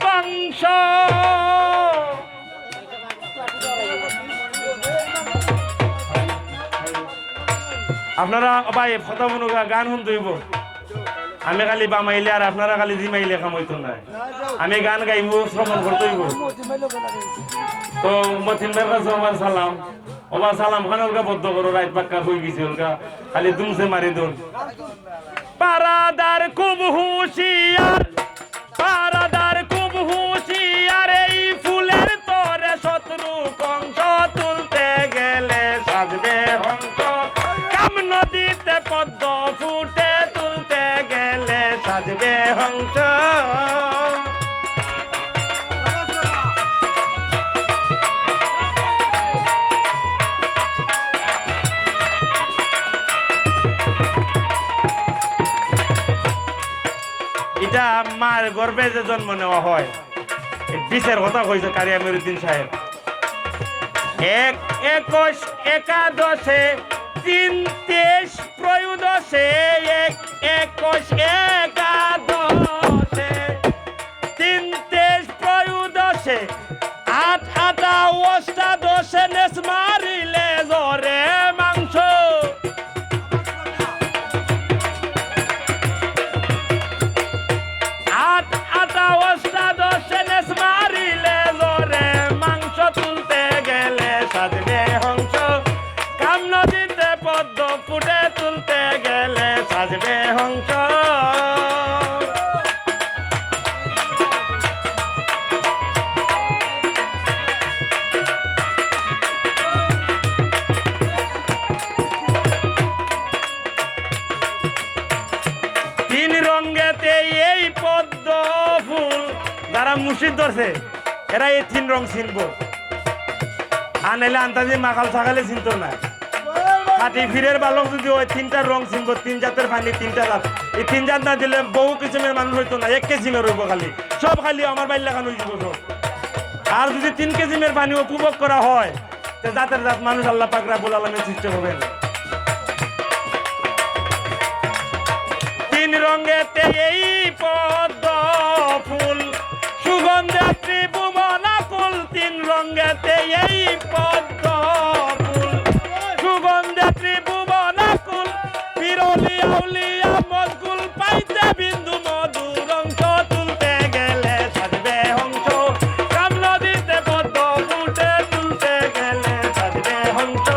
বংশ। আপনারা ভাই কথা বলুক, গান শুনতে হইব। আমি খালি বামাইলে আর আপনারা খালি জিমাইলে কাম হইতো না। আমি গান গাইব, শ্রবণ করতে হইব। তো মতিন ভাইয়ের কাছে আমার সালাম। ওবা সালাম খান ওলকা বদ্ধ করো, রাত পাক্কা হয়ে গেছে ওলকা, খালি দুমসে মারি দোন। পারাদার খুব হুঁশিয়ার, পারাদার খুব হুঁশিয়ার, এই ফুলের তরে শত্রু কংস, তুলতে গেলে সাজবে হংস। কাম নদীতে পদ্ম ফুটে, তুলতে গেলে সাজবে হংস। এটা মার গর্বে যে জন্ম নেওয়া হয়, বিষের কথা কইছে কারি আমিরুদ্দিন সাহেব। 21 একাদশে 3 ত্রয়োদশে, 21 একাদশে 3 ত্রয়োদশে, 8 আটা অষ্টাদশে, নেস মারিলে জরে মাংস। অষ্টাদশে নেস মারিলে জরে মাংস, তুলতে গেলে সাজবে হংস। কাম নদীতে পদ্ম ফুটে, তুলতে গেলে সাজবে হংস। তিন রঙেতে এই পদ্ম ফুল, যারা মুর্শিদ ধরছে এরা এই 3 রং চিনবো। আনাইলে আন্তাজি মাখাল ছাগালে চিনত না। খাটি ফিরের বালক যদি ওই 3টা রং চিনবো, 3 জাতের পানি, 3টা জাত। এই 3 জাত না দিলে বহু কিসিমের মানুষ হইতো না, 1 কেজিমের হইব খালি, সব খালি আমার বাইর লাগানো হয়ে যাব। আর যদি 3 কেজিমের পানি উপভোগ করা হয়, তো জাতের জাত মানুষ আল্লাহ পাক রাব্বুল আলামিন সৃষ্টি হবেন। 3 রঙেতে এই পদ্ম ফুল, সুগন্ধে ত্রিভুবনা কুল। 3 রঙেতে এই পদ্ম ফুল, সুগন্ধে ত্রিভুবনা কুল। বিরলি আউলিয়া মজগুল, পাইতে বিন্দু মধুর অংশ, তুলতে গেলে সাজবে হংস। কাম নদীতে পদ্ম ফুটে, তুলতে গেলে সাজবে হংস।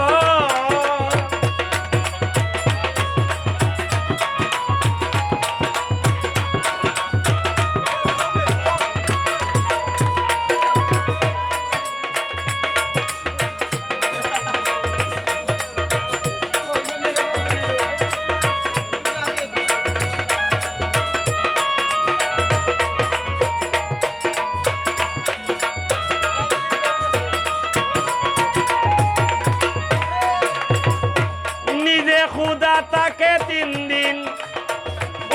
খুদা তাকে 3 দিন,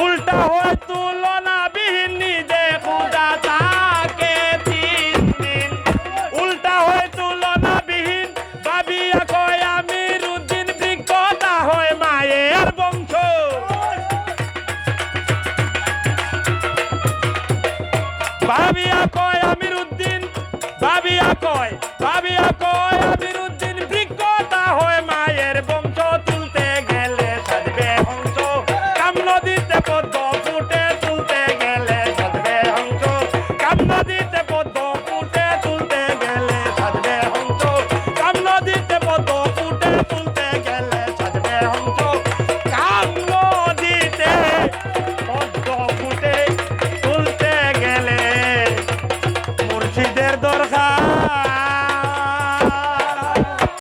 উল্টা হয় তুলনা বিহীন। নিজে খুদা তাকে 3 দিন, উল্টা হয় তুলনা বিহীন। ভাবিয়া কয় আমিরুদ্দিন, বৃক্ষতা হয় মায়ের বংশ। ভাবিয়া কয় আমিরুদ্দিন, ভাবিয়া কয়